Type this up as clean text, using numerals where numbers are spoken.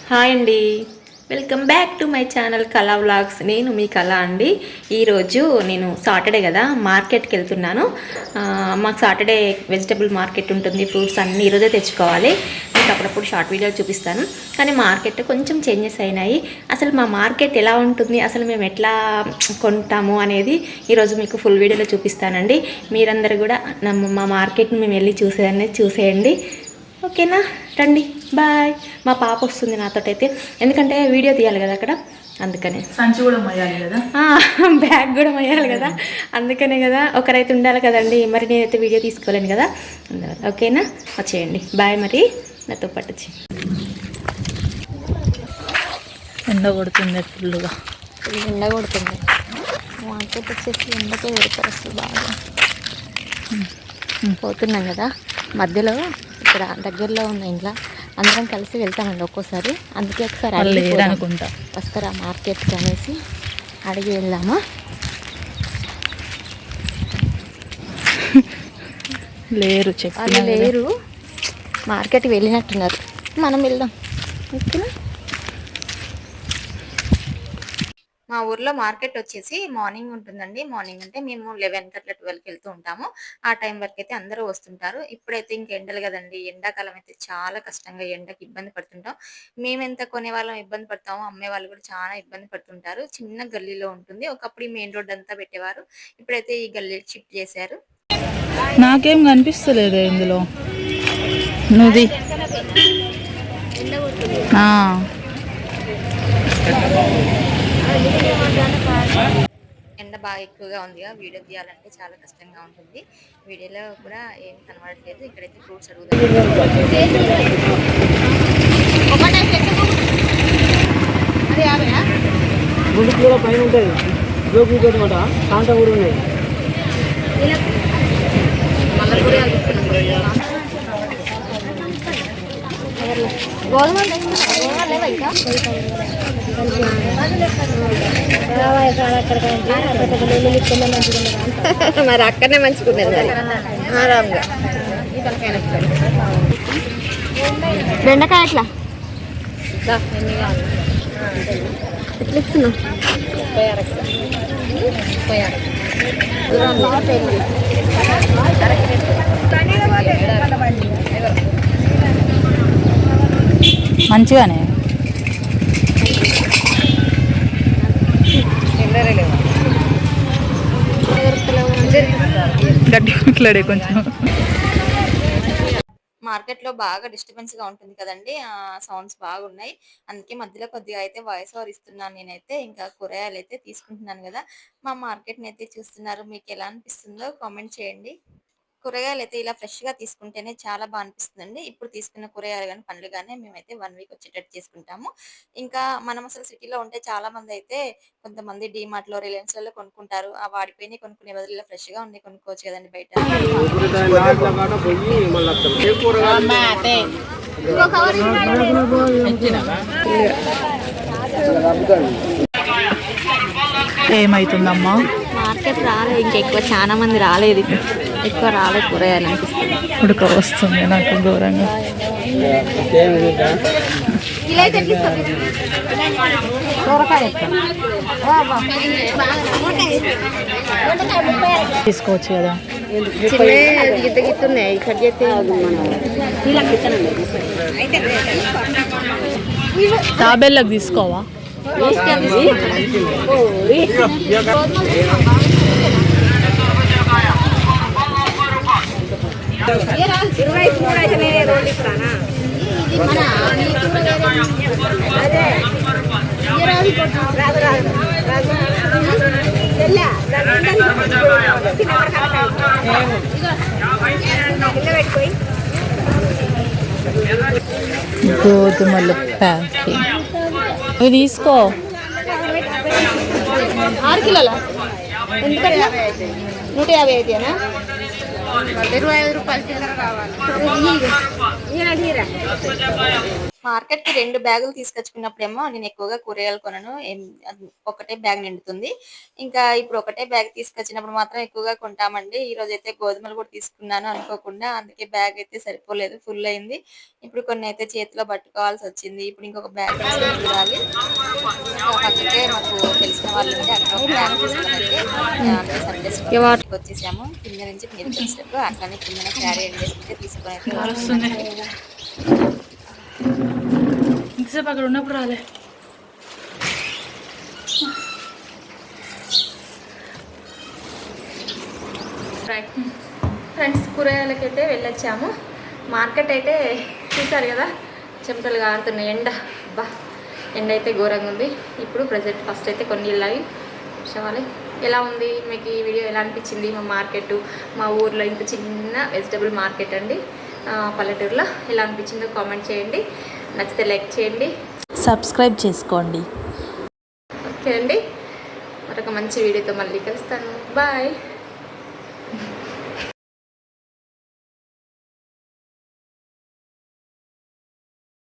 Hi అండి, welcome back to my channel కళా vlogs. నేను మీ కళ అండి. ఈరోజు నేను సాటర్డే కదా మార్కెట్కి వెళ్తున్నాను. మాకు సాటర్డే వెజిటబుల్ మార్కెట్ ఉంటుంది. ఫ్రూట్స్ అన్నీ ఈరోజే తెచ్చుకోవాలి. మీకు అప్పుడప్పుడు షార్ట్ వీడియో చూపిస్తాను. కానీ మార్కెట్ కొంచెం చేంజెస్ అయినాయి. అసలు మా మార్కెట్ ఎలా ఉంటుంది, అసలు మేము ఎట్లా కొంటాము అనేది ఈరోజు మీకు ఫుల్ వీడియోలో చూపిస్తానండి. మీరందరూ కూడా మా మార్కెట్ని మేము వెళ్ళి చూసేయండి. ఓకేనా, రండి, బాయ్. మా పాప వస్తుంది నాతోటైతే, ఎందుకంటే వీడియో తీయాలి కదా అక్కడ, అందుకనే. సంచి కూడా మొయ్యాలి కదా, బ్యాగ్ కూడా మొయ్యాలి కదా, అందుకనే కదా, ఒకరైతే ఉండాలి కదండి. మరి నేనైతే వీడియో తీసుకోలేను కదా, ఓకేనా. వచ్చేయండి, బాయ్. మరి నాతో పాటు వచ్చి. ఎండ కొడుతుంది, ఫుల్గా ఎండ కొడుతుంది. మార్కెట్ వచ్చేసి ఎండకే పెడతారు అసలు బాగా. పోతున్నాం కదా, మధ్యలో ఇక్కడ దగ్గరలో ఉన్న ఇంట్లో అందరం కలిసి వెళ్తామండి ఒక్కోసారి. అందుకే ఒకసారి అడిగి అనుకుంటా వస్తారా మార్కెట్కి అనేసి అడిగి వెళ్దామా. లేరు, వాళ్ళు లేరు, మార్కెట్కి వెళ్ళినట్టున్నారు. మనం వెళ్దాం, ఓకేనా. మా ఊర్లో మార్కెట్ వచ్చేసి మార్నింగ్ ఉంటుందండి. మార్నింగ్ అంటే మేము 11కి అట్లా 12కి వెళ్తూ ఉంటాము. ఆ టైం వరకు అయితే అందరూ వస్తుంటారు. ఇప్పుడైతే ఇంక ఎండలు కదండి, ఎండాకాలం అయితే చాలా కష్టంగా ఎండకి ఇబ్బంది పడుతుంటాం. మేమెంత కొనేవాళ్ళం ఇబ్బంది పడతామో, అమ్మే వాళ్ళు కూడా చాలా ఇబ్బంది పడుతుంటారు. చిన్న గల్లీలో ఉంటుంది. ఒకప్పుడు ఈ మెయిన్ రోడ్ అంతా పెట్టేవారు, ఇప్పుడైతే ఈ గల్లీ షిఫ్ట్ చేశారు. నాకేం కనిపిస్తలేదు ఇందులో. నువ్వు ఎండ బాగా ఎక్కువగా ఉందిగా, వీడియో తీయాలంటే చాలా కష్టంగా ఉంటుంది. వీడియోలో కూడా ఏం కనబడట్లేదు. ఇక్కడైతే ఫ్రూట్స్ అడుగుతాం. మరి అక్కడనే మంచుకున్నది ఆరాంగా. బెండకాయ ఎట్లా ఎట్లా ఇస్తున్నావు? మంచిగానే గడ్డి మాట్లాడే కొంచెం. మార్కెట్ లో బాగా డిస్టర్బెన్స్ గా ఉంటుంది కదండి, సౌండ్స్ బాగున్నాయి. అందుకే మధ్యలో కొద్దిగా అయితే వాయిస్ ఓవర్ ఇస్తున్నాను నేనైతే. ఇంకా కూరగాయలు అయితే తీసుకుంటున్నాను కదా, మా మార్కెట్ ని అయితే చూస్తున్నారు. మీకు ఎలా అనిపిస్తుందో కామెంట్ చేయండి. కూరగాయలు అయితే ఇలా ఫ్రెష్ గా తీసుకుంటేనే చాలా బాగా అనిపిస్తుందండి. ఇప్పుడు తీసుకున్న కూరగాయలు కానీ పండ్లు కానీ మేమైతే 1 వీక్ వచ్చేటట్టు చేసుకుంటాము. ఇంకా మనం అసలు సిటీలో ఉంటే చాలా మంది అయితే కొంతమంది డీమార్ట్ లో, రిలయన్స్ లలో కొనుక్కుంటారు. ఆ వాడిపోయి కొనుక్కునే బదులు ఇలా ఫ్రెష్ గా ఉన్నాయి కొనుక్కోవచ్చు కదండి బయట. ఏమైతుందమ్మా, మార్కెట్ రాలేదు ఇంకెక్కువ, చాలా మంది రాలేదు, ఎక్కువ రాలేదు కూరగాయలు అనిపిస్తుంది. ఉడక వస్తుంది నాకు ఘోరంగా. తీసుకోవచ్చు కదా, గిత్త గిత్తున్నాయి కట్ చేస్తే. తాబేళ్ళకి తీసుకోవా? గోధుమలు ప్యాకింగ్ ఇవి తీసుకో. 6 కిలోల 150 అయితేనా? 25 రూపాయలు చిల్లర కావాలి. మార్కెట్కి 2 బ్యాగులు తీసుకొచ్చుకున్నప్పుడేమో నేను ఎక్కువగా కూరగాయలు కొనను. ఒకటే బ్యాగ్ నిండుతుంది. ఇంకా ఇప్పుడు ఒకటే బ్యాగ్ తీసుకొచ్చినప్పుడు మాత్రం ఎక్కువగా కొంటామండి. ఈరోజైతే గోధుమలు కూడా తీసుకున్నాను అనుకోకుండా. అందుకే బ్యాగ్ అయితే సరిపోలేదు, ఫుల్ అయింది. ఇప్పుడు కొన్ని అయితే చేతిలో పట్టుకోవాల్సి వచ్చింది. ఇప్పుడు ఇంకొక బ్యాగ్ తీసుకొని చూడాలి. ఇంకా పక్కకే మాకు తెలిసిన వాళ్ళు ఉంటే అక్కడ ఒక బ్యాగ్ తీసుకొని అయితే అందరూ సర్దేసుకొని ఇంటికి వచ్చేసాము. కింద నుంచి మీదకి వచ్చేటప్పుడు అట్లానే కింద క్యారీ చేస్తుంటే తీసుకొని అయితే వస్తుంది. ఇంతసేపు అక్కడ ఉన్నప్పుడు రాలే. ఫ్రెండ్స్, కూరగాయలకైతే వెళ్ళొచ్చాము. మార్కెట్ అయితే చూసారు కదా, చెమటలు కారుతున్నాయి. ఎండ అయితే ఘోరంగా ఉంది. ఇప్పుడు ప్రజెంట్ ఫస్ట్ అయితే కొన్ని ఇళ్ళవి చూసాలి. ఎలా ఉంది మీకు ఈ వీడియో, ఎలా అనిపించింది? మా మార్కెట్, మా ఊర్లో ఇంత చిన్న వెజిటబుల్ మార్కెట్ అండి, పల్లెటూరులో. ఎలా అనిపించిందో కామెంట్ చేయండి. నచ్చితే లైక్ చేయండి, సబ్స్క్రైబ్ చేసుకోండి. ఓకే అండి, మరొక మంచి వీడియోతో మళ్ళీ కలుస్తాను. బాయ్.